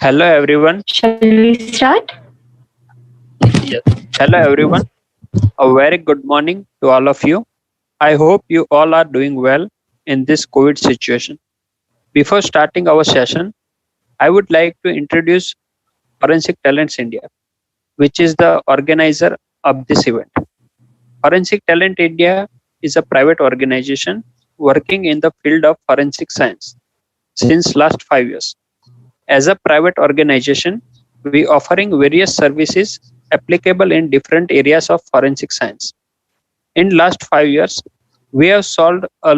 Hello everyone. Shall we start? Yes. Hello everyone. A very good morning to all of you. I hope you all are doing well in this COVID situation. Before starting our session, I would like to introduce Forensic Talents India, which is the organizer of this event. Forensic Talent India is a private organization working in the field of forensic science since last 5 years. As a private organization, we offering various services applicable in different areas of forensic science. In last 5 years, we have solved a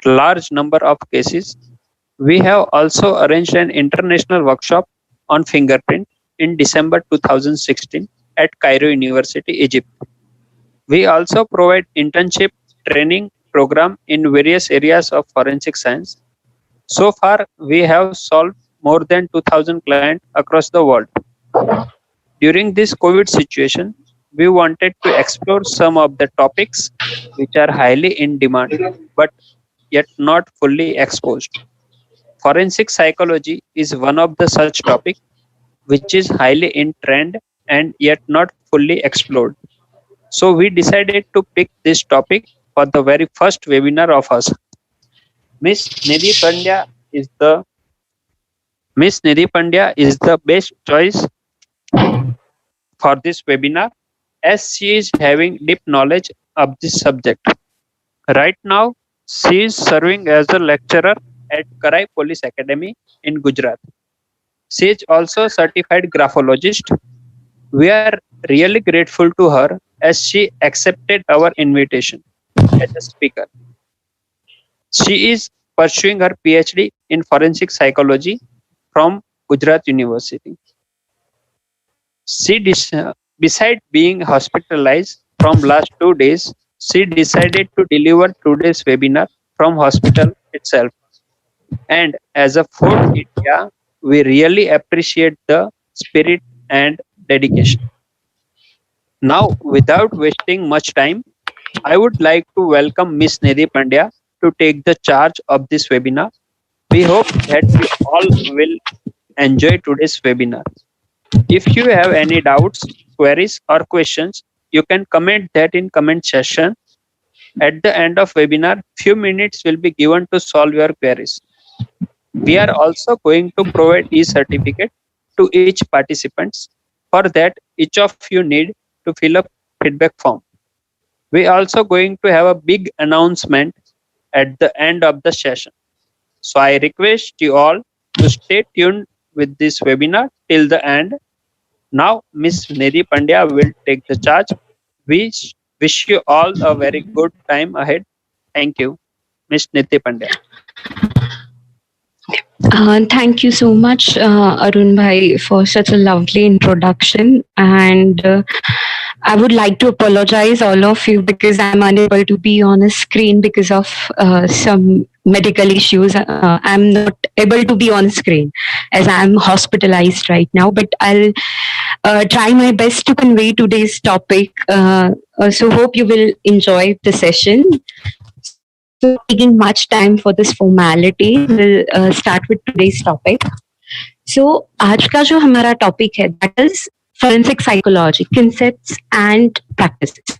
large number of cases. We have also arranged an international workshop on fingerprint in December 2016 at Cairo University, Egypt. We also provide internship training program in various areas of forensic science. So far, we have solved more than 2000 clients across the world. During this COVID situation, we wanted to explore some of the topics which are highly in demand but yet not fully exposed. Forensic psychology is one of the such topic which is highly in trend and yet not fully explored. So we decided to pick this topic for the very first webinar of us. Miss Nidhi Pandya is the Miss Nidhi Pandya is the best choice for this webinar as she is having deep knowledge of this subject. Right now, she is serving as a lecturer at Karai Police Academy in Gujarat. She is also a certified graphologist. We are really grateful to her as she accepted our invitation as a speaker. She is pursuing her PhD in forensic psychology from Gujarat University. Beside being hospitalized from last 2 days, she decided to deliver today's webinar from hospital itself. And as a Fort India, we really appreciate the spirit and dedication. Now, without wasting much time, I would like to welcome Miss Nidhi Pandya to take the charge of this webinar. We hope that you all will enjoy today's webinar. If you have any doubts, queries or questions, you can comment that in comment section. At the end of webinar, few minutes will be given to solve your queries. We are also going to provide e-certificate to each participants. For that, each of you need to fill up feedback form. We also going to have a big announcement at the end of the session. So I request you all to stay tuned with this webinar till the end. Now, Miss Nidhi Pandya will take the charge. We wish you all a very good time ahead. Thank you, Miss Nidhi Pandya. Thank you so much, Arun Bhai, for such a lovely introduction. And I would like to apologize all of you because I'm unable to be on a screen because of some medical issues. I'm not able to be on screen as I'm hospitalized right now, but I'll try my best to convey today's topic. So hope you will enjoy the session. So taking much time for this formality, we'll start with today's topic. So आज का जो हमारा topic है that is forensic psychology, concepts and practices.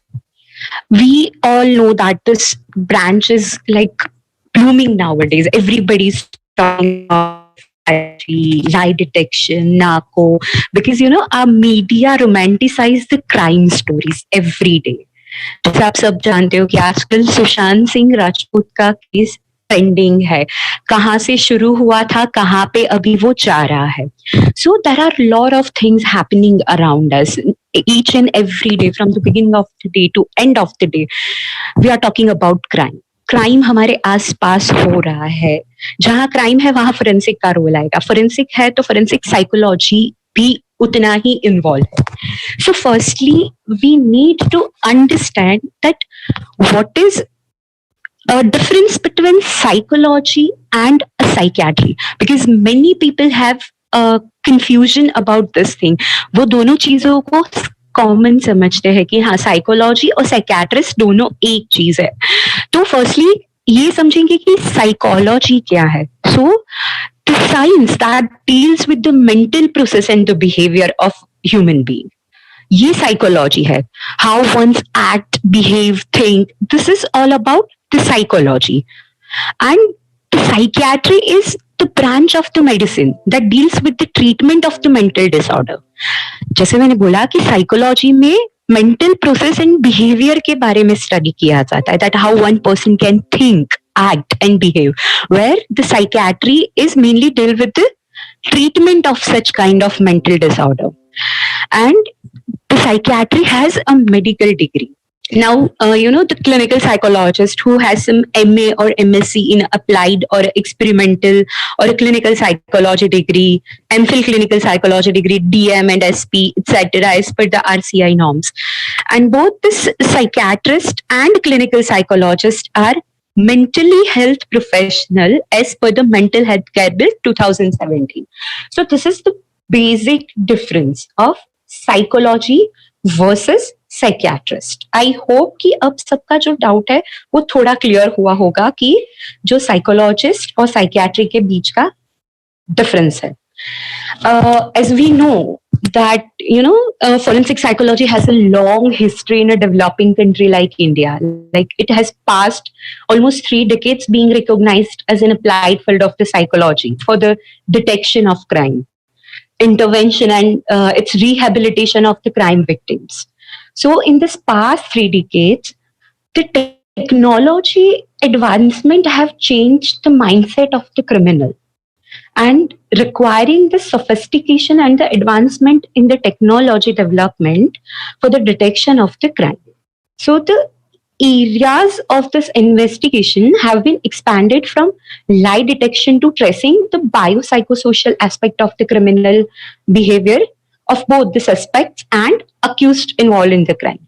We all know that this branch is like blooming nowadays. Everybody's talking about lie detection, narco, because our media romanticize the crime stories every day. जैसे आप सब जानते हो कि आजकल सुशांत सिंह राजपूत का case pending है, कहाँ से शुरू हुआ था, कहाँ पे अभी वो जा रहा है. So there are lot of things happening around us each and every day, from the beginning of the day to end of the day. We are talking about crime. Crime हमारे आसपास हो रहा है. जहाँ क्राइम है वहाँ forensic का role आएगा. फोरेंसिक है तो फोरेंसिक साइकोलॉजी भी उतना ही इन्वॉल्व है. So firstly, we need to understand that what is a difference between psychology and a psychiatry, because many people have a confusion about this thing. वो दोनों चीजों को कॉमन समझते हैं कि हाँ साइकोलॉजी और साइकियाट्रिस्ट दोनों एक चीज है. तो फर्स्टली ये समझेंगे कि साइकोलॉजी क्या है. सो the science that deals with the mental process and the behavior of human being. ये psychology है. How one's act, behave, think. This is all about the psychology. And the psychiatry is the branch of the medicine that deals with the treatment of the mental disorder. जैसे मैंने बोला कि psychology में mental process and behaviour के बारे में study किया जाता है, that how one person can think, act and behave, where the psychiatry is mainly deal with the treatment of such kind of mental disorder. And the psychiatry has a medical degree. Now, the clinical psychologist who has some MA or MSc in applied or experimental or a clinical psychology degree, MPhil clinical psychology degree, DM and SP, etc., as per the RCI norms. And both this psychiatrist and clinical psychologist are mentally health professional as per the Mental Health Care Bill 2017. So this is the basic difference of psychology versus psychiatrist. I hope कि अब सबका जो doubt है वो थोड़ा clear हुआ होगा कि जो साइकोलॉजिस्ट और साइकियाट्री के बीच का डिफरेंस है. As we know that forensic psychology has a long history in a developing country like India. Like it has passed almost 3 decades being recognized as an applied field of the psychology for the detection of crime, intervention and its rehabilitation of the crime victims. So in this past 3 decades, the technology advancement have changed the mindset of the criminal and requiring the sophistication and the advancement in the technology development for the detection of the crime. So the areas of this investigation have been expanded from lie detection to tracing the biopsychosocial aspect of the criminal behavior of both the suspects and accused involved in the crime.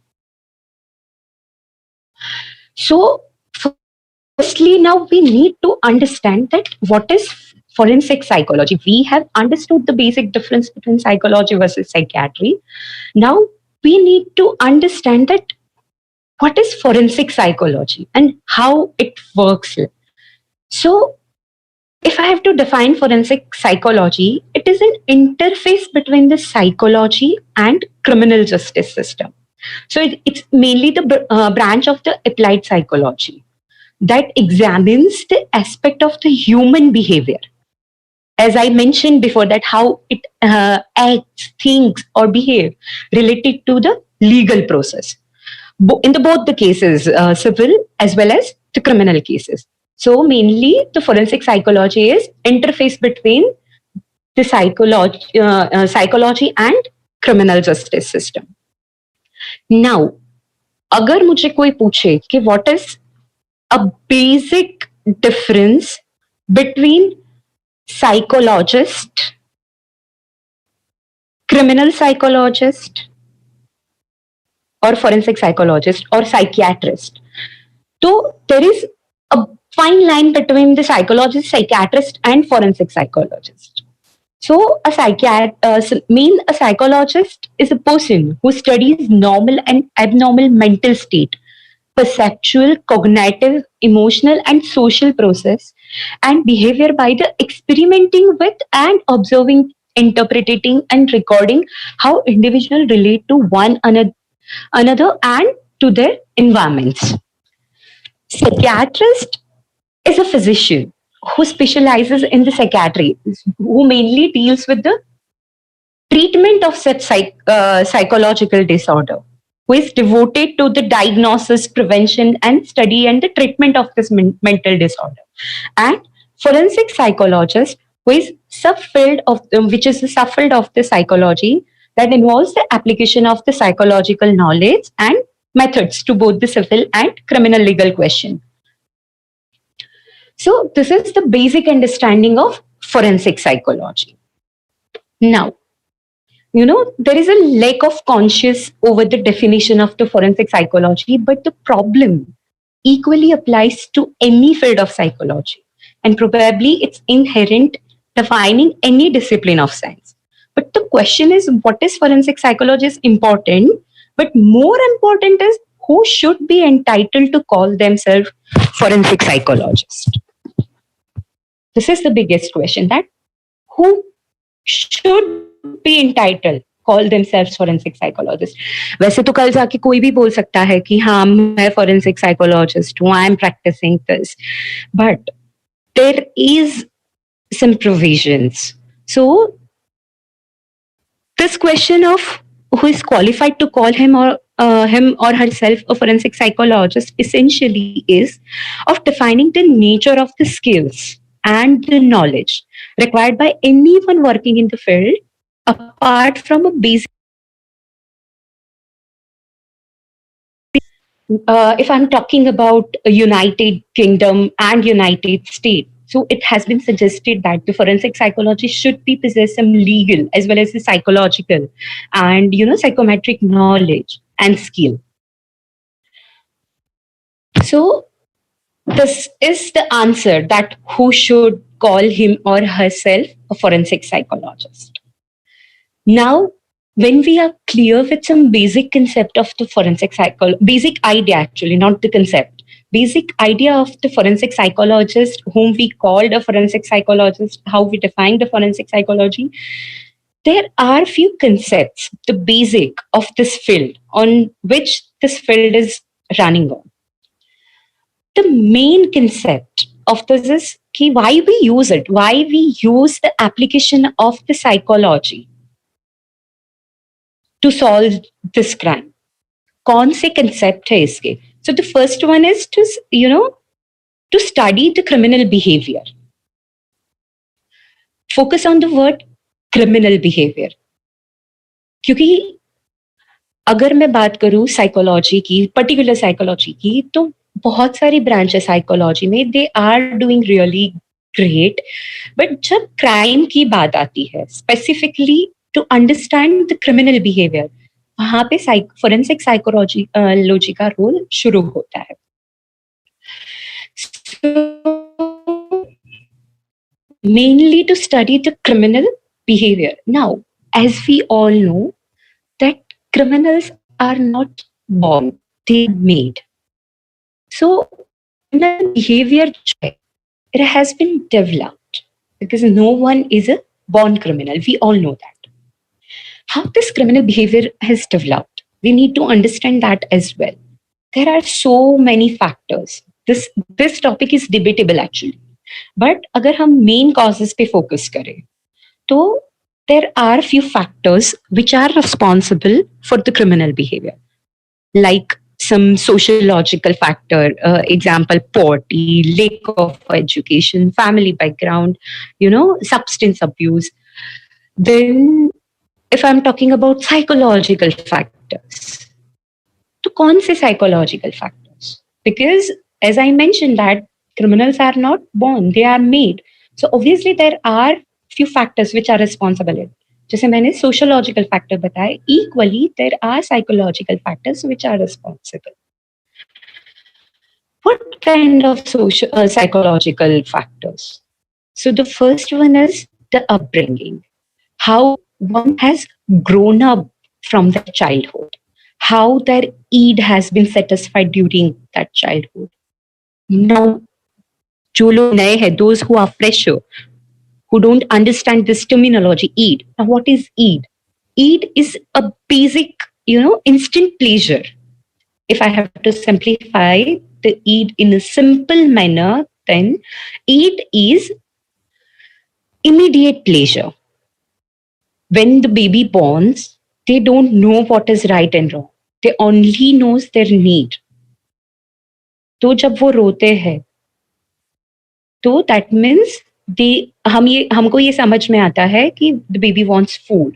So, firstly, now we need to understand that what is forensic psychology. We have understood the basic difference between psychology versus psychiatry. Now, we need to understand that what is forensic psychology and how it works. So, if I have to define forensic psychology, it is an interface between the psychology and criminal justice system. So it's mainly the branch of the applied psychology that examines the aspect of the human behavior. As I mentioned before, that how it acts, thinks, or behave related to the legal process. In both the cases, civil as well as the criminal cases. So mainly the forensic psychology is interface between the psychology and criminal justice system. Now, अगर मुझे कोई पूछे कि what is a basic difference between psychologist, criminal psychologist, or forensic psychologist or psychiatrist, so there is a fine line between the psychologist, psychiatrist, and forensic psychologist. So, a psychologist is a person who studies normal and abnormal mental state, perceptual, cognitive, emotional, and social process and behavior by the experimenting with and observing, interpreting, and recording how individuals relate to one another and to their environments. Psychiatrist is a physician who specializes in the psychiatry, who mainly deals with the treatment of such psychological disorder, who is devoted to the diagnosis, prevention, and study and the treatment of this mental disorder. And forensic psychologist, who is subfield of which is the subfield of the psychology that involves the application of the psychological knowledge and methods to both the civil and criminal legal question. So this is the basic understanding of forensic psychology. Now, there is a lack of conscious over the definition of the forensic psychology, but the problem equally applies to any field of psychology, and probably it's inherent defining any discipline of science. But the question is, what is forensic psychology is important, but more important is who should be entitled to call themselves forensic psychologist. This is the biggest question, that who should be entitled call themselves forensic psychologist. वैसे तो कल जाके कोई भी बोल सकता है कि हाँ मैं forensic psychologist हूँ, I am practicing this, but there is some provisions. So this question of who is qualified to call him or herself a forensic psychologist essentially is of defining the nature of the skills and the knowledge required by anyone working in the field apart from a basic. If I'm talking about a United Kingdom and United States, so it has been suggested that the forensic psychology should be possess some legal as well as the psychological and psychometric knowledge and skill. So this is the answer, that who should call him or herself a forensic psychologist. Now, when we are clear with some basic concept of the basic idea actually, not the concept, basic idea of the forensic psychologist, whom we called a forensic psychologist, how we define the forensic psychology, there are few concepts, the basic of this field on which this field is running on. The main concept of this is why we use it, why we use the application of the psychology to solve this crime. कौन से concept है इसके? So the first one is to study the criminal behavior. Focus on the word criminal behavior. क्योंकि अगर मैं बात करूं psychology की, पर्टिकुलर साइकोलॉजी की, तो बहुत सारी ब्रांच है साइकोलॉजी में, they are doing really great, but जब क्राइम की बात आती है specifically to understand the criminal behaviour, वहां पे फोरेंसिक साइकोलॉजी का रोल शुरू होता है. Mainly to study the criminal behavior. Now, as we all know, that criminals are not born, they are made. So, criminal behavior, it has been developed because no one is a born criminal. We all know that. How this criminal behavior has developed, we need to understand that as well. There are so many factors. This topic is debatable actually. But अगर हम main causes पे focus करें, तो there are few factors which are responsible for the criminal behavior, like some sociological factor, example poverty, lack of education, family background, substance abuse. Then if I'm talking about psychological factors, तो कौन से psychological factors? Because as I mentioned that criminals are not born, they are made. So obviously there are few factors which are responsible. जैसे मैंने sociological factor बताए, equally there are psychological factors which are responsible. What kind of psychological factors? So the first one is the upbringing, how one has grown up from their childhood, how their need has been satisfied during that childhood. Now, जो लोग नए हैं, those who are fresher, who don't understand this terminology, EAD. Now, what is EAD? EAD is a basic, instant pleasure. If I have to simplify the EAD in a simple manner, then EAD is immediate pleasure. When the baby borns, they don't know what is right and wrong. They only knows their need. तो जब वो रोते हैं, तो that means हमको ये समझ में आता है कि the baby wants food.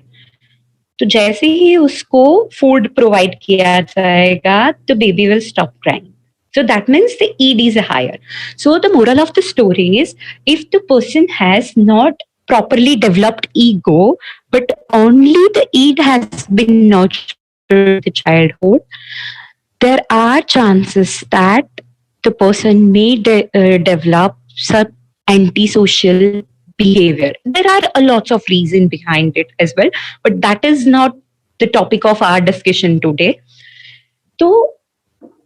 तो जैसे ही उसको food provide किया जाएगा, the baby will stop crying. So that means the ED is higher. So the moral of the story is, if the person has not properly developed ego, but only the ED has been nurtured in the childhood, there are chances that the person may develop some antisocial behavior. There are a lot of reasons behind it as well, but that is not the topic of our discussion today. So,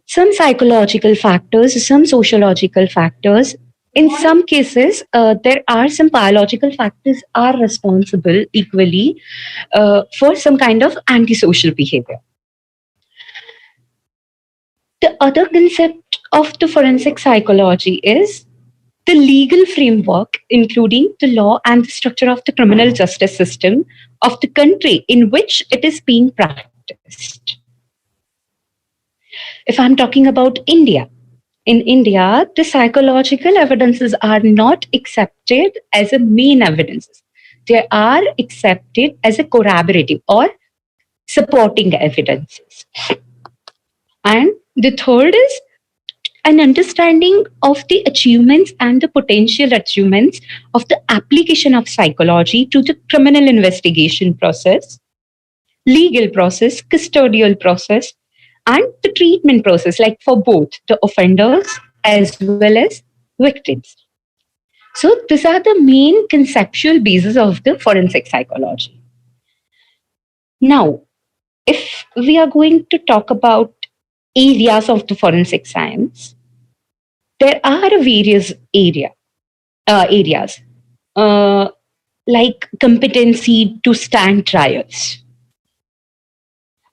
some psychological factors, some sociological factors in some cases, there are some biological factors are responsible equally for some kind of antisocial behavior. The other concept of the forensic psychology is the legal framework, including the law and the structure of the criminal justice system of the country in which it is being practiced. If I'm talking about India, in India, the psychological evidences are not accepted as a main evidences. They are accepted as a corroborative or supporting evidences. And the third is an understanding of the achievements and the potential achievements of the application of psychology to the criminal investigation process, legal process, custodial process, and the treatment process, like for both the offenders as well as victims. So these are the main conceptual basis of the forensic psychology. Now, if we are going to talk about areas of the forensic science, there are various areas uh, like competency to stand trials,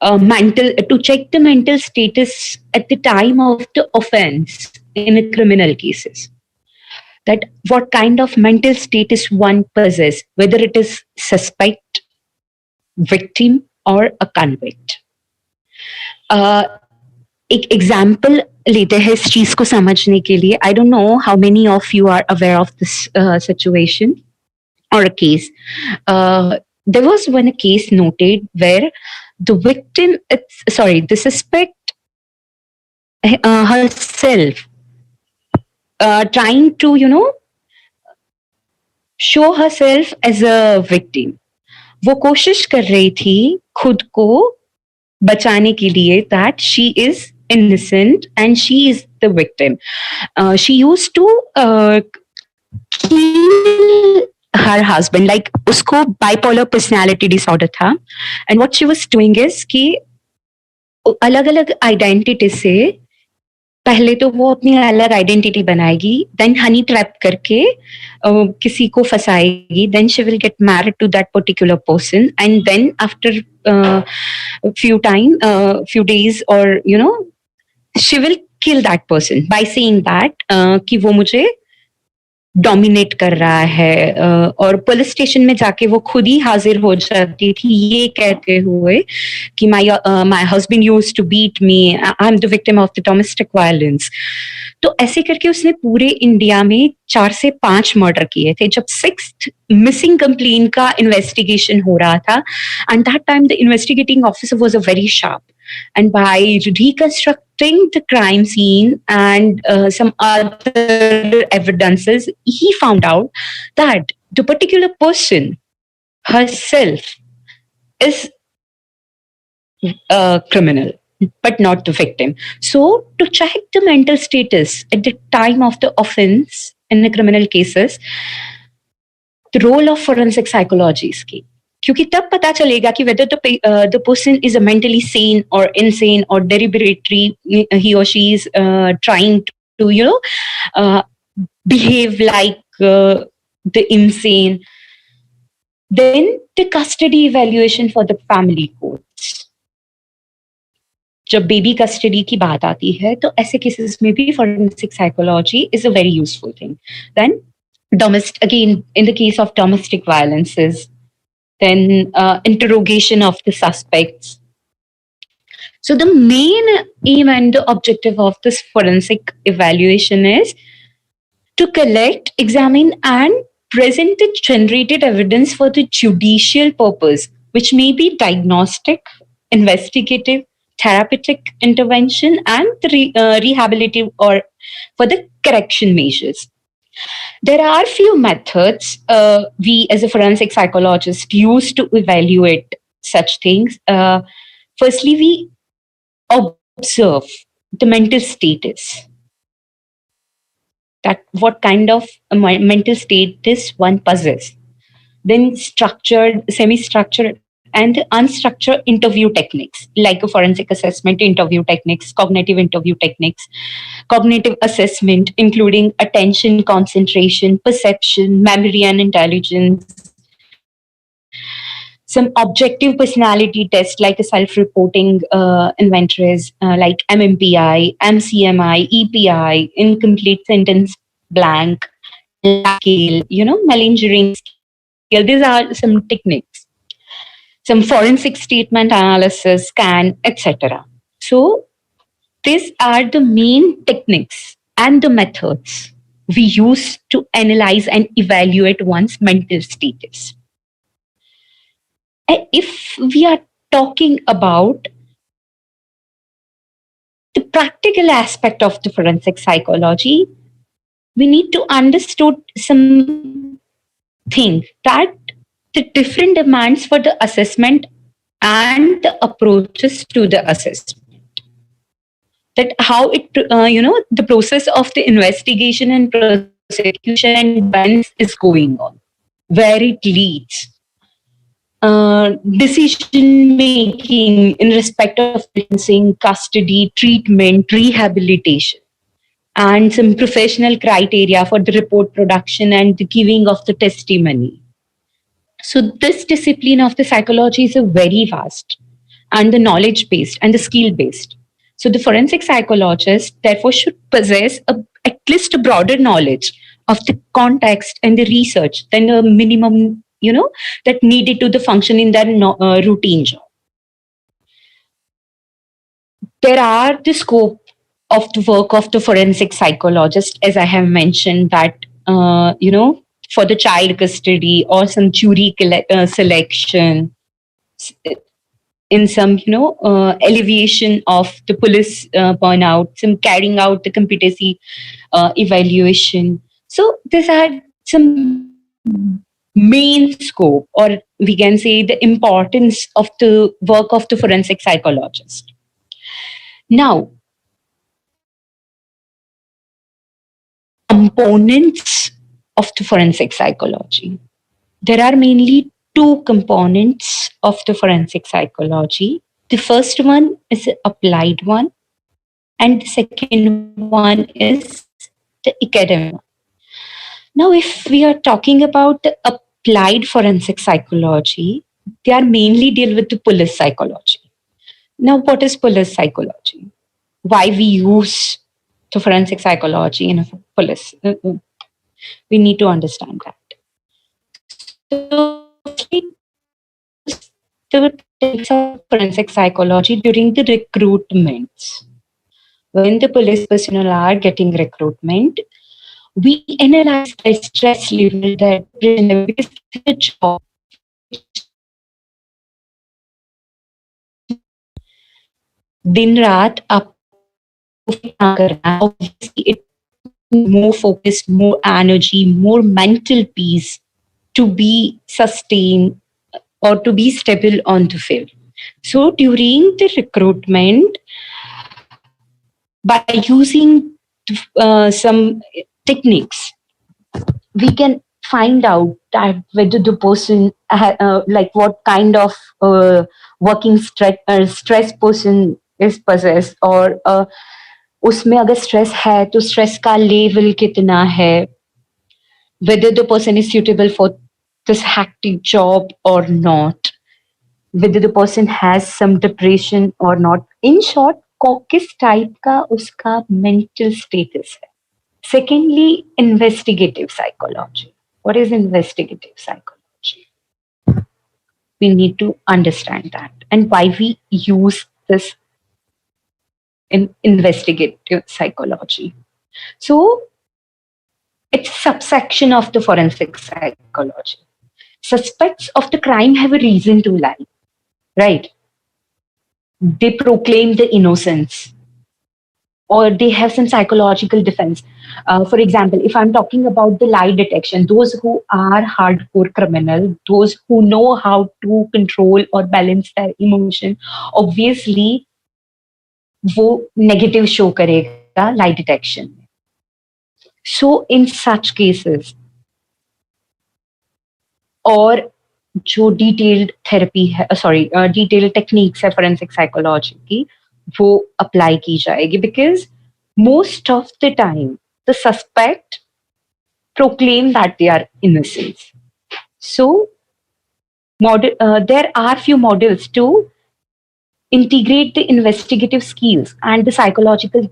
mental to check the mental status at the time of the offense in a criminal cases. That what kind of mental status one possesses, whether it is suspect, victim, or a convict. एक example लेते हैं इस चीज को समझने के लिए. I don't know how many of you are aware of this situation or a case. There was one case noted where the suspect herself trying to, show herself as a victim. वो कोशिश कर रही थी खुद को बचाने के लिए that she is innocent and she is the victim. She used to kill her husband, like उसको bipolar personality disorder था, and what she was doing is कि अलग अलग आइडेंटिटी से पहले तो वो अपनी अलग आइडेंटिटी बनाएगी, देन हनी ट्रैप करके किसी को फंसाएगी, then she will get married to that particular person, and then after few days, or she will kill that person by saying that कि वो मुझे डोमिनेट कर रहा है, और पुलिस स्टेशन में जाके वो खुद ही हाजिर हो जाती थी ये कहते हुए कि my husband used to beat me, I am the victim of the domestic violence. तो ऐसे करके उसने पूरे इंडिया में 4 से 5 मर्डर किए थे. जब 6th मिसिंग कंप्लेन का इन्वेस्टिगेशन हो रहा था, and that time the investigating officer was a very sharp, and by reconstructing the crime scene and some other evidences, he found out that the particular person herself is a criminal but not the victim. So to check the mental status at the time of the offense in the criminal cases, the role of forensic psychology is key. क्योंकि तब पता चलेगा कि whether the person is a mentally sane or insane or deliberately he or she is trying to behave like the insane. Then the custody evaluation for the family courts. जब baby custody की बात आती है तो ऐसे cases में भी forensic psychology is a very useful thing. Then again in the case of domestic violences, then interrogation of the suspects. So the main aim and the objective of this forensic evaluation is to collect, examine, and present the generated evidence for the judicial purpose, which may be diagnostic, investigative, therapeutic intervention, and the rehabilitative or for the correction measures. There are few methods we as a forensic psychologist use to evaluate such things. Firstly, we observe the mental status. That what kind of mental status one possesses. Then semi-structured and the unstructured interview techniques like a forensic assessment interview techniques, cognitive interview techniques, cognitive assessment, including attention, concentration, perception, memory, and intelligence. Some objective personality tests like a self-reporting inventories like MMPI, MCMI, EPI, incomplete sentence blank, scale, malingering scale. These are some techniques. Some forensic statement analysis, scan, etc. So these are the main techniques and the methods we use to analyze and evaluate one's mental status. If we are talking about the practical aspect of the forensic psychology, we need to understand some thing that the different demands for the assessment and the approaches to the assessment. That how it, the process of the investigation and prosecution and defense is going on, where it leads. Decision making in respect of sentencing, custody, treatment, rehabilitation, and some professional criteria for the report production and the giving of the testimony. So this discipline of the psychology is a very vast and the knowledge based and the skill based. So the forensic psychologist therefore should possess at least a broader knowledge of the context and the research than a minimum, that needed to the function in their routine job. There are the scope of the work of the forensic psychologist, as I have mentioned, that, for the child custody or some jury selection, in some, alleviation of the police burnout, some carrying out the competency evaluation. So these are some main scope, or we can say the importance of the work of the forensic psychologist. Now, components of the forensic psychology. There are mainly two components of the forensic psychology. The first one is the applied one, and the second one is the academic one. Now, if we are talking about the applied forensic psychology, they are mainly deal with the police psychology. Now, what is police psychology? Why we use the forensic psychology in a police? We need to understand that. So, the types of forensic psychology during the recruitments. When the police personnel are getting recruitment, we analyze the stress level, that because the job दिन रात आप करना, obviously it more focus, more energy, more mental peace to be sustained or to be stable on the field. So during the recruitment, by using some techniques, we can find out that whether the person like what kind of working stress person is possessed, or उसमें अगर stress है तो stress का level कितना है, whether the person is suitable for this hectic job or not, whether the person has some depression or not. In short, किस type का उसका mental status है. Secondly, investigative psychology. What is investigative psychology? We need to understand that and why we use this in investigative psychology. So, it's a subsection of the forensic psychology. Suspects of the crime have a reason to lie, right? They proclaim the innocence, or they have some psychological defense. For example, if I'm talking about the lie detection, those who are hardcore criminal, those who know how to control or balance their emotion, obviously, वो negative show करेगा lie detection. So in such cases, or जो detailed therapy है, sorry detailed techniques है forensic psychology की, वो apply की जाएगी, because most of the time the suspect proclaim that they are innocent. So there are few models to integrate the investigative skills and the psychological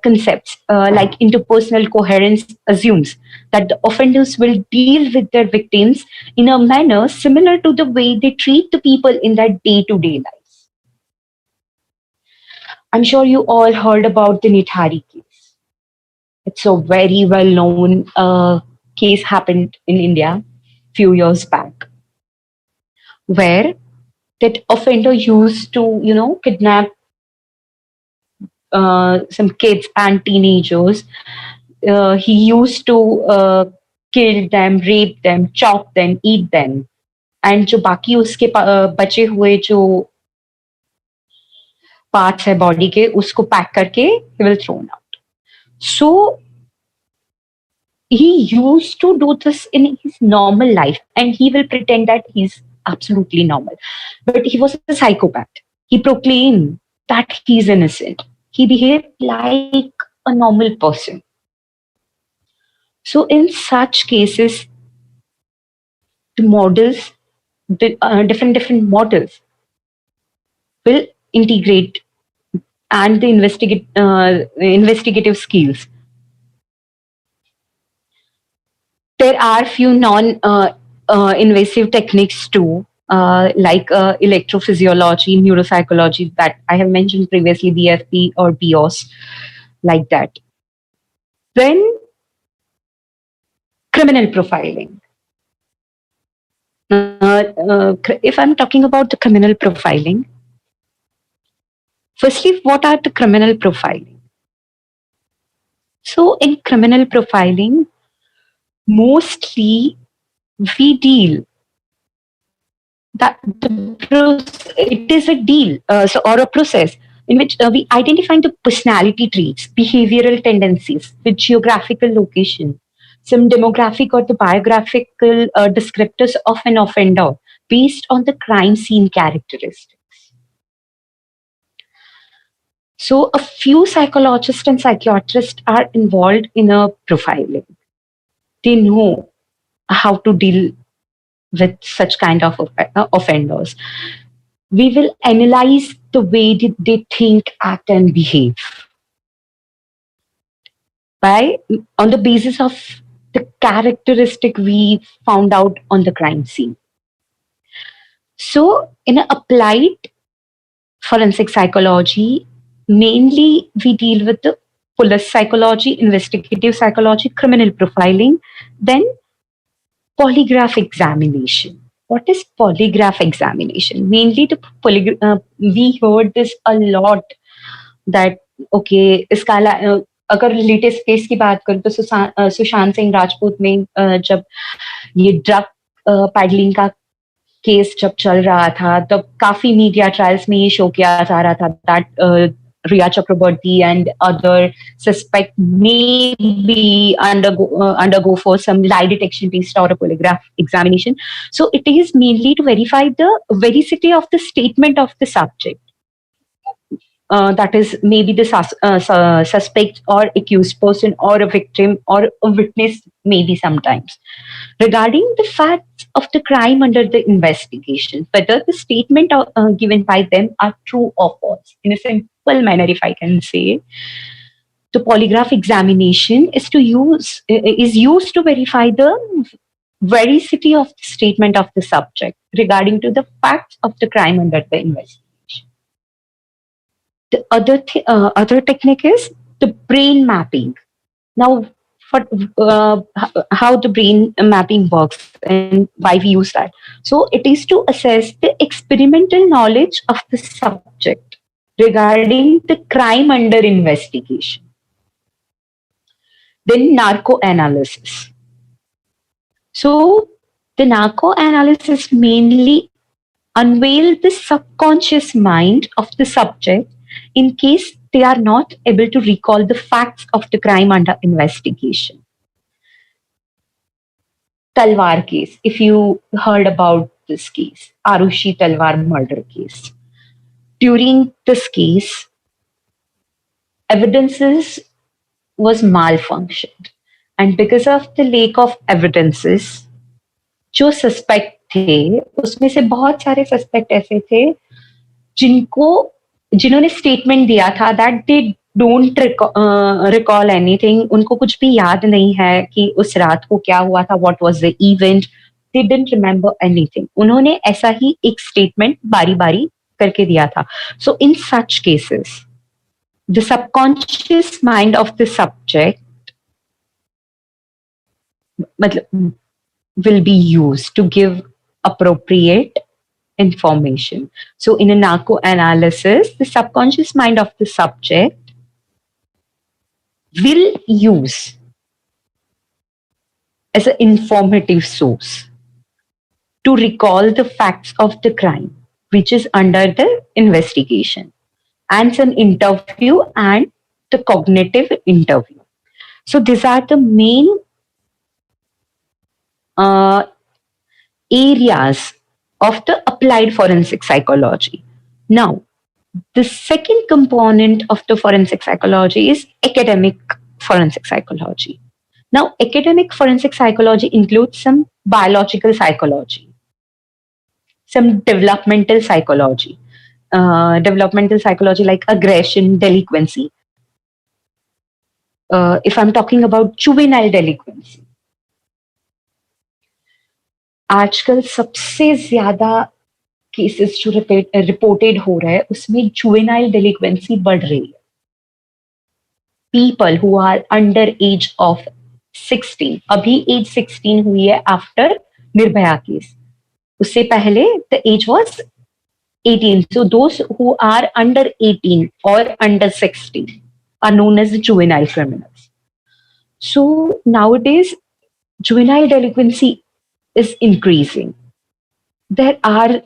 concepts, like interpersonal coherence assumes that the offenders will deal with their victims in a manner similar to the way they treat the people in their day-to-day lives. I'm sure you all heard about the Nithari case. It's a very well-known case happened in India few years back, where that offender used to, kidnap some kids and teenagers. He used to kill them, rape them, chop them, eat them. And जो बाकी उसके बचे हुए जो parts है body के, उसको pack करके he will throw out. So he used to do this in his normal life, and he will pretend that he's absolutely normal. But he was a psychopath. He proclaimed that he's innocent. He behaved like a normal person. So in such cases, the models, the different models will integrate, and the investigative skills. There are few non-invasive techniques too, like electrophysiology, neuropsychology that I have mentioned previously, BFP or BIOS, like that. Then criminal profiling. If I'm talking about the criminal profiling, firstly, what are the criminal profiling? So in criminal profiling, mostly we deal that it is a deal or a process in which we identify the personality traits, behavioral tendencies with geographical location, some demographic or the biographical descriptors of an offender based on the crime scene characteristics. So a few psychologists and psychiatrists are involved in a profiling. They know how to deal with such kind of offenders. We will analyze the way they think, act, and behave on the basis of the characteristic we found out on the crime scene. So in an applied forensic psychology, mainly we deal with the police psychology, investigative psychology, criminal profiling, then polygraph examination. What is polygraph examination? Mainly we heard this a lot that okay, इसका अगर latest case की बात करूं तो सुशांत सिंह राजपूत में जब ये drug paddling का केस जब चल रहा था, तब काफी मीडिया ट्रायल्स में ये शो किया जा रहा था that Riya Chakraborty and other suspect may be undergo for some lie detection test or a polygraph examination. So it is mainly to verify the veracity of the statement of the subject. That is maybe the suspect or accused person or a victim or a witness, maybe sometimes, regarding the facts of the crime under the investigation, whether the statement given by them are true or false. In a simple manner, if I can say, the polygraph examination is used to verify the veracity of the statement of the subject regarding to the facts of the crime under the investigation. The other technique is the brain mapping. Now, how the brain mapping works and why we use that. So it is to assess the experimental knowledge of the subject regarding the crime under investigation. Then narco analysis. So the narco analysis mainly unveil the subconscious mind of the subject in case they are not able to recall the facts of the crime under investigation. Talwar case, if you heard about this case, Arushi Talwar murder case. During this case, evidences was malfunctioned, and because of the lack of evidences, जो suspect थे उसमें से बहुत सारे suspect ऐसे थे जिनको जिन्होंने स्टेटमेंट दिया था that they don't recall anything, उनको कुछ भी याद नहीं है कि उस रात को क्या हुआ था, what was the event, they didn't remember anything. उन्होंने ऐसा ही एक स्टेटमेंट बारी बारी करके दिया था। So in such cases the subconscious mind of the subject मतलब will be used to give appropriate information. So, in a narco analysis, the subconscious mind of the subject will use as an informative source to recall the facts of the crime, which is under the investigation, and some interview and the cognitive interview. So, these are the main areas of the applied forensic psychology. Now, the second component of the forensic psychology is academic forensic psychology. Now, academic forensic psychology includes some biological psychology, some developmental psychology, like aggression, delinquency. If I'm talking about juvenile delinquency, आजकल सबसे ज्यादा cases जो reported हो रहा है उसमें juvenile डेलिक्वेंसी बढ़ रही है। People who are under age of 16, अभी एज 16 हुई है आफ्टर निर्भया केस, उससे पहले the age was 18. So those who are under 18 or under 16 are known as juvenile criminals. So nowadays juvenile delinquency is increasing. There are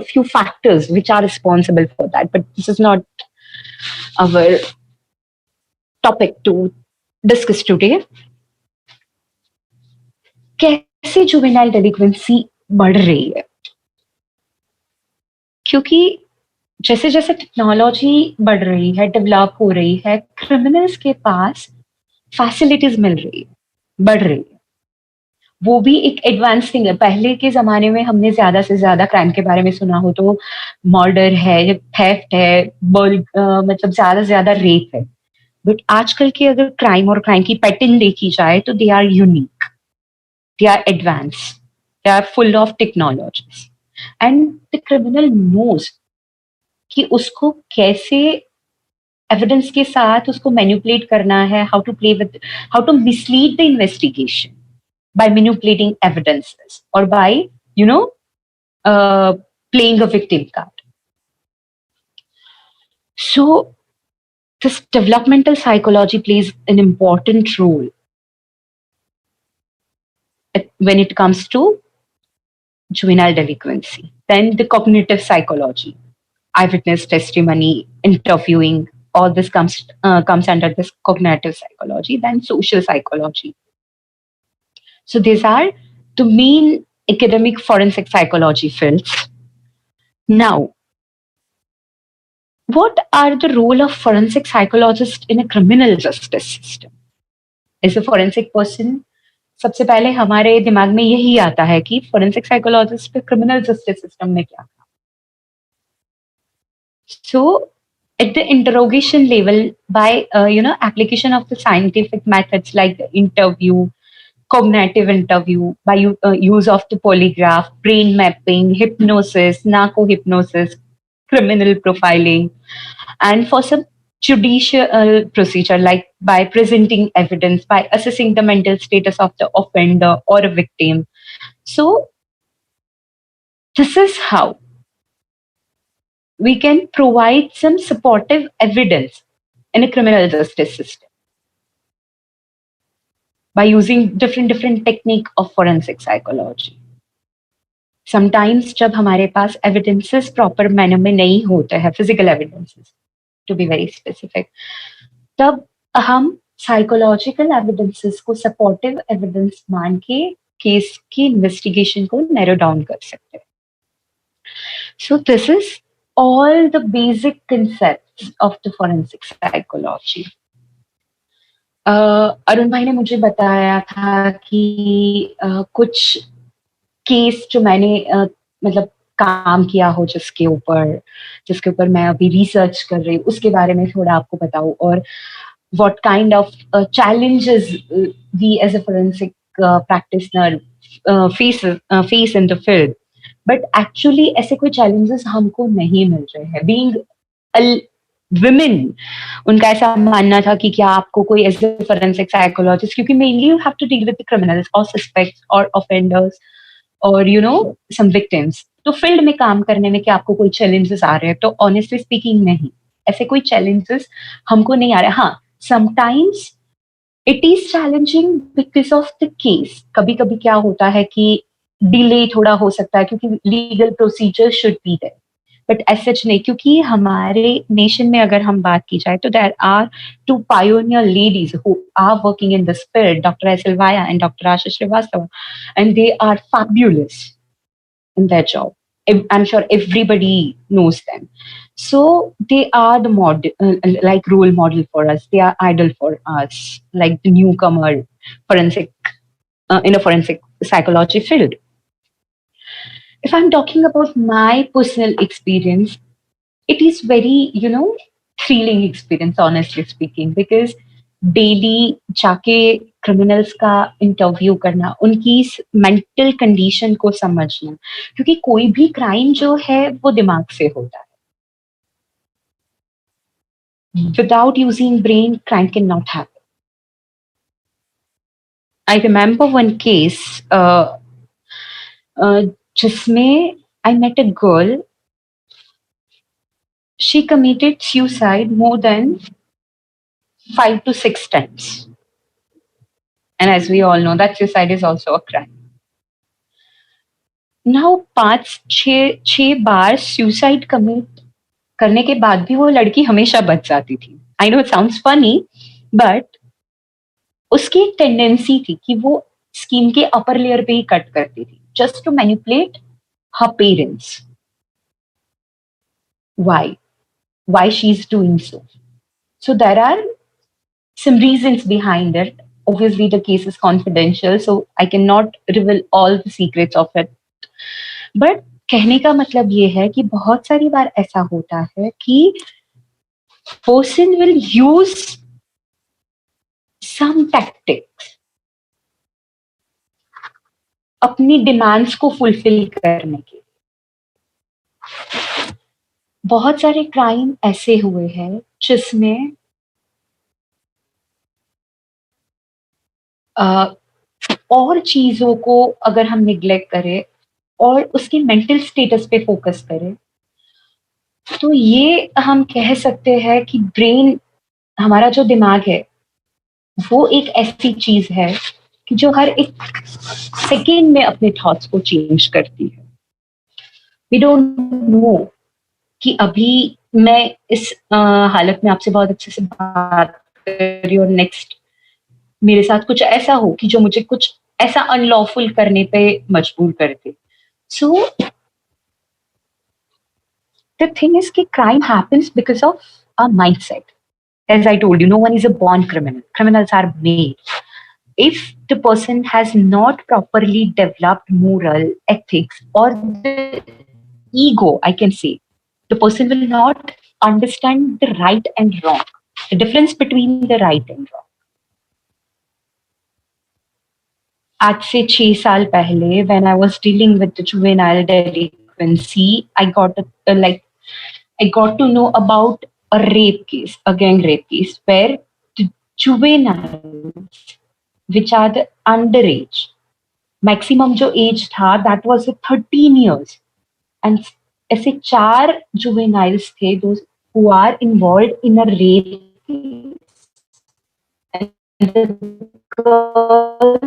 few factors which are responsible for that, but this is not our topic to discuss today. कैसे juvenile डेलिक्वेंसी बढ़ रही है? क्योंकि जैसे जैसे technology बढ़ रही है, डेवलप हो रही है, क्रिमिनल्स के पास फैसिलिटीज मिल रही है, बढ़ रही है। वो भी एक एडवांस थिंग है। पहले के जमाने में हमने ज्यादा से ज्यादा क्राइम के बारे में सुना हो तो मर्डर है, थेफ्ट है, मतलब ज्यादा से ज्यादा रेप है। बट आजकल के अगर क्राइम और क्राइम की पैटर्न देखी जाए तो they are unique, they are advance, they are full of technologies, and the criminal knows कि उसको कैसे एविडेंस के साथ उसको मैनिपुलेट करना है, how to mislead the investigation by manipulating evidences or by playing a victim card. So this developmental psychology plays an important role when it comes to juvenile delinquency. Then the cognitive psychology, eyewitness testimony, interviewing, all this comes under this cognitive psychology. Then social psychology. So these are the main academic forensic psychology fields. Now, what are the role of forensic psychologist in a criminal justice system? As a forensic person, सबसे पहले हमारे दिमाग में यही आता है कि forensic psychologist पे criminal justice system में क्या था. So, at the interrogation level, by application of the scientific methods like the interview, cognitive interview, by use of the polygraph, brain mapping, hypnosis, narco-hypnosis, criminal profiling, and for some judicial procedure like by presenting evidence, by assessing the mental status of the offender or a victim. So this is how we can provide some supportive evidence in a criminal justice system, by using different technique of forensic psychology. Sometimes जब हमारे पास evidences proper manner में नहीं होते हैं, physical evidences to be very specific, तब हम psychological evidences को supportive evidence मान के केस की इन्वेस्टिगेशन को नैरो डाउन कर सकते हैं. So this is all the basic concepts of the forensic psychology. Arun भाई ने मुझे बताया था कि कुछ केस जो मैंने मतलब काम किया हो जिसके ऊपर मैं अभी रिसर्च कर रही हूँ उसके बारे में थोड़ा आपको बताऊं और what kind of challenges we as a forensic practitioner face in the field. But actually ऐसे कोई challenges हमको नहीं मिल रहे हैं. Being a women, उनका ऐसा मानना था कि क्या आपको कोई as a forensic psychologist, क्योंकि mainly you have to deal with the criminals or suspects or offenders or some victims. तो फील्ड में काम करने में क्या आपको कोई challenges आ रहे हैं? तो honestly speaking नहीं, ऐसे कोई challenges हमको नहीं आ रहे. हाँ, sometimes it is challenging because of the case. कभी कभी क्या होता है कि डिले थोड़ा हो सकता है क्योंकि legal procedure should be there, but as such नहीं, क्योंकि हमारे नेशन में अगर हम बात की जाए तो there are two pioneer ladies who are working in this field, doctor S L. Vaya and doctor Asha Srivastava, and they are fabulous in their job. I'm sure everybody knows them. So they are the like role model for us. They are idol for us, like the newcomer forensic in a forensic psychology field. If I'm talking about my personal experience, it is very thrilling experience, honestly speaking, because daily जाके criminals का interview करना, उनकी mental condition को समझना, क्योंकि कोई भी crime जो है वो दिमाग से होता है. Without using brain crime can not happen. I remember one case जिसमें I met a girl. She committed suicide more than 5 to 6 times. And as we all know, that suicide is also a crime. Now 5-6 bar suicide commit करने के बाद भी वो लड़की हमेशा बच जाती थी. I know it sounds funny, but उसकी एक टेंडेंसी थी कि वो स्कीम के अपर लेयर पे ही कट करती थी, just to manipulate her parents. Why she's doing so? So there are some reasons behind it. Obviously, the case is confidential, so I cannot reveal all the secrets of it. But कहने का मतलब ये है कि बहुत सारी बार ऐसा होता है कि person will use some tactics अपनी डिमांड्स को फुलफिल करने के. बहुत सारे क्राइम ऐसे हुए हैं जिसमें और चीजों को अगर हम निग्लेक्ट करें और उसके मेंटल स्टेटस पे फोकस करें, तो ये हम कह सकते हैं कि ब्रेन, हमारा जो दिमाग है, वो एक ऐसी चीज है कि जो हर एक सेकेंड में अपने थॉट्स को चेंज करती है. वी डोंट नो कि अभी मैं इस हालत में आपसे बहुत अच्छे से बात कर रही हूँ और नेक्स्ट मेरे साथ कुछ ऐसा हो कि जो मुझे कुछ ऐसा अनलॉफुल करने पे मजबूर कर दे. सो द थिंग इज कि crime happens because of a mindset. As I told you, no one is a born criminal. Criminals are made. If the person has not properly developed moral ethics or the ego, I can say, the person will not understand the right and wrong, the difference between the right and wrong. आज से 6 साल पहले, when I was dealing with the juvenile delinquency, I got to know about a rape case, a gang rape case, where the juveniles, which are the underage, maximum जो age था, that was 13 years. And ऐसे 4 juveniles थे, those who are involved in a rape case. And the girl,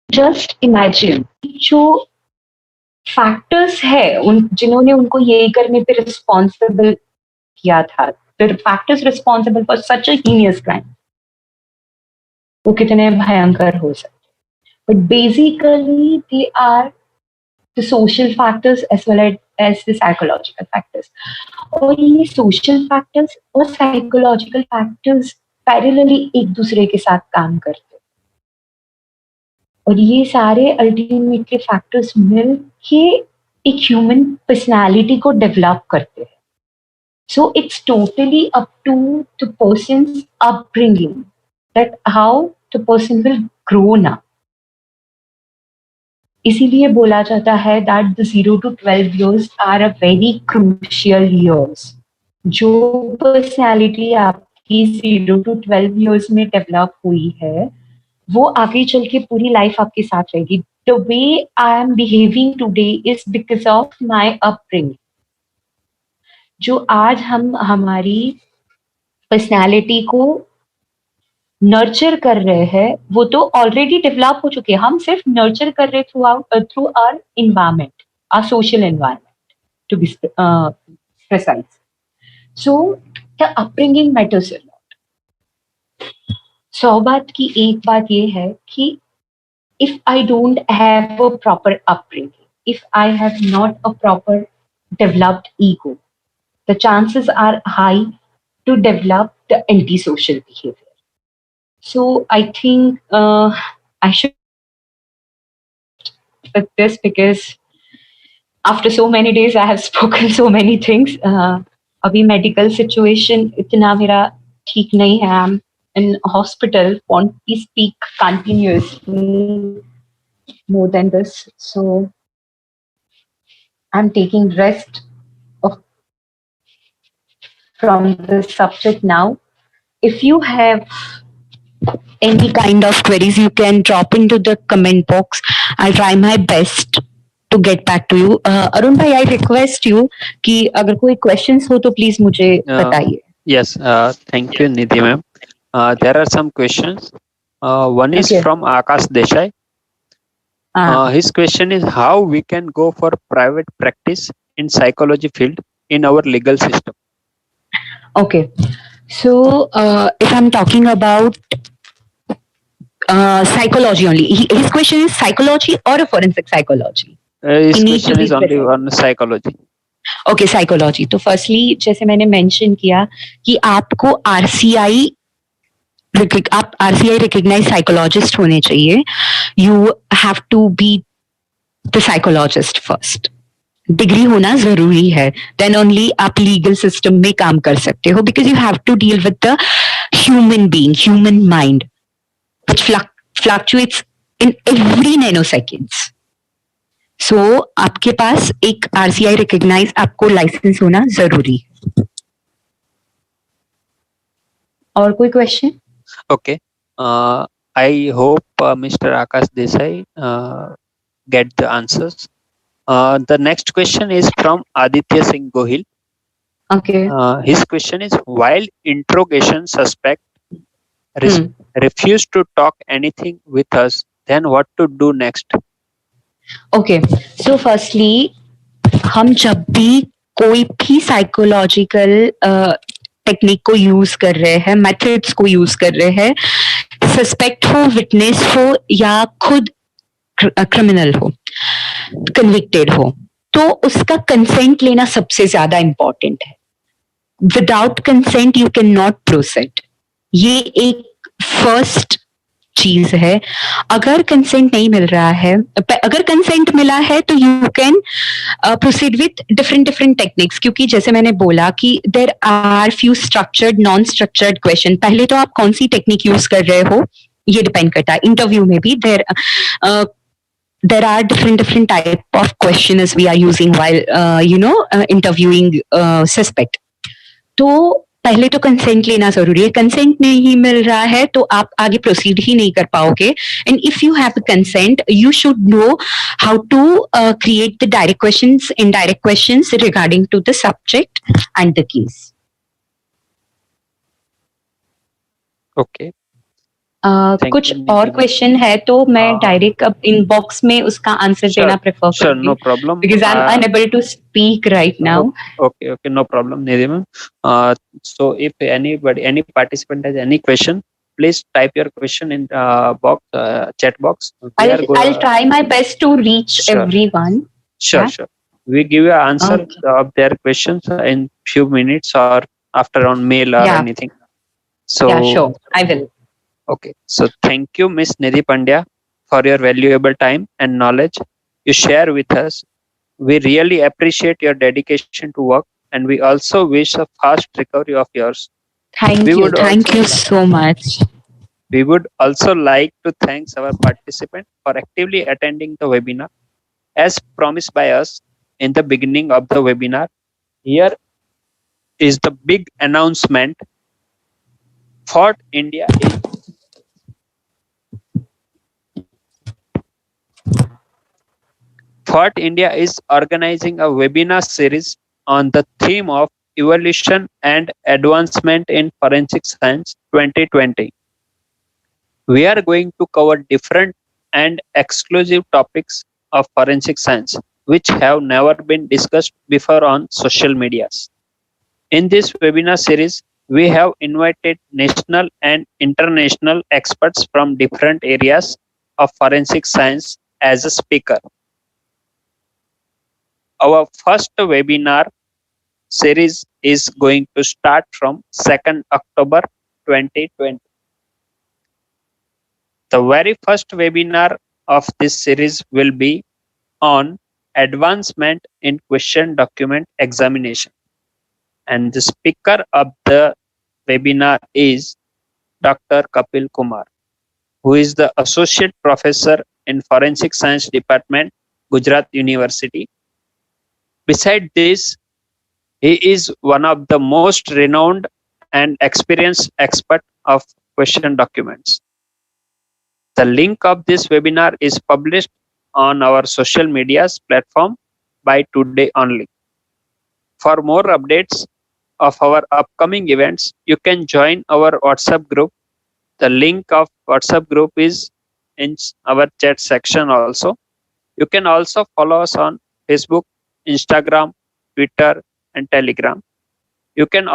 just imagine, जो factors है जिन्होंने उनको ये करने पे रिस्पॉन्सिबल किया था, the factors responsible for such a heinous crime, वो कितने भयंकर हो सकते. but basically they are the social factors as well as the psychological factors. और ये social factors और psychological factors parallelly एक दूसरे के साथ काम करते हैं और ये सारे अल्टीमेटली फैक्टर्स मिल के एक ह्यूमन पर्सनालिटी को डेवलप करते हैं. So it's totally up to the person's upbringing that how the person will grow up. इसीलिए बोला जाता है that the 0 to 12 years are a very crucial years. जो पर्सनैलिटी आपकी 0 to 12 years में डेवलप हुई है वो आगे चल के पूरी लाइफ आपके साथ रहेगी. The way I am behaving today is because of my upbringing. जो आज हम हमारी पर्सनैलिटी को नर्चर कर रहे हैं वो तो ऑलरेडी डेवलप हो चुके हैं. हम सिर्फ नर्चर कर रहे through our environment, our social environment to be precise. So the upbringing matters a lot. 100 बात की एक बात ये है कि if I don't have a proper upbringing, if I have not a proper developed ego, the chances are high to develop the antisocial behavior. So I think I should with this because after so many days I have spoken so many things. अभी medical situation इतना मेरा ठीक नहीं है. I'm in hospital. Won't we speak continuously more than this? So I'm taking rest from the subject now. If you have any kind of queries, you can drop into the comment box. I'll try my best to get back to you. Arun bhai, I request you कि अगर कोई questions हो तो please मुझे बताइए. Yes, thank you, Nidhi ma'am. There are some questions. One is Okay. from Akash Desai. His question is how we can go for private practice in psychology field in our legal system. Okay. So if I'm talking about psychology only, his question is psychology or a forensic psychology? His He need to question be is only specific. on psychology. Okay, psychology. तो firstly जैसे मैंने mention किया कि आपको RCI recognise psychologist होने चाहिए. You have to be the psychologist first. Degree होना जरूरी है. देन ओनली आप लीगल सिस्टम में काम कर सकते हो because you have to deal with the human being, human mind which fluctuates in every nanoseconds. So आपके पास एक आरसीआई रिकग्नाइज आपको लाइसेंस होना जरूरी है. और कोई question? Okay. I hope Mr. Akash Desai get the answers. The next question is from Aditya Singh Gohil. Okay. His question is while interrogation suspect refuse to talk anything with us, then what to do next? Okay. So firstly हम जब भी कोई भी psychological technique को use कर रहे हैं, methods को यूज कर रहे हैं, सस्पेक्ट हो, विटनेस हो या खुद क्रिमिनल हो, कन्विक्टेड हो, तो उसका कंसेंट लेना सबसे ज्यादा इंपॉर्टेंट है. Without consent you can not proceed. ये एक फर्स्ट चीज है. अगर कंसेंट नहीं मिल रहा है, अगर कंसेंट मिला है तो you can proceed with different techniques. क्योंकि जैसे मैंने बोला कि there are few structured, non structured question. पहले तो आप कौन सी टेक्निक यूज कर रहे हो ये डिपेंड करता है. इंटरव्यू में भी there are different type of questions we are using while interviewing suspect. तो पहले तो कंसेंट लेना जरूरी है. कंसेंट नहीं मिल रहा है तो आप आगे प्रोसीड ही नहीं कर पाओगे. And if you have consent you should know how to create the direct questions, indirect questions regarding to the subject and the case. Okay. कुछ और क्वेश्चन है तो मैं डायरेक्ट अब इनबॉक्स में उसका आंसर देना prefer Sure, no problem. because I'm unable to speak right now. Okay, no problem, Nidhi ma'am. So if any participant has any question, please type your question in chat box. I'll try my best to reach Sure. everyone. Sure, Yeah. sure. We give you an answer Okay. of their questions in few minutes or after on mail or Yeah. anything. Yeah, So, sure. I will. okay. So, thank you, Miss Nidhi Pandya, for your valuable time and knowledge you share with us. We really appreciate your dedication to work, and we also wish a fast recovery of yours. Thank you. Thank you so much. We would also like to thank our participant for actively attending the webinar. As promised by us in the beginning of the webinar, here is the big announcement. Fort India is Fort India is organizing a webinar series on the theme of evolution and advancement in forensic science 2020. We are going to cover different and exclusive topics of forensic science which have never been discussed before on social medias. In this webinar series, we have invited national and international experts from different areas of forensic science as a speaker. Our first webinar series is going to start from 2nd October 2020. The very first webinar of this series will be on advancement in question document examination. And the speaker of the webinar is Dr. Kapil Kumar, who is the Associate Professor in Forensic Science Department, Gujarat University. Beside this, he is one of the most renowned and experienced expert of question documents. The link of this webinar is published on our social medias platform by today only. For more updates of our upcoming events, you can join our WhatsApp group. The link of WhatsApp group is in our chat section also. You can also follow us on Facebook, Instagram, Twitter, and Telegram. You can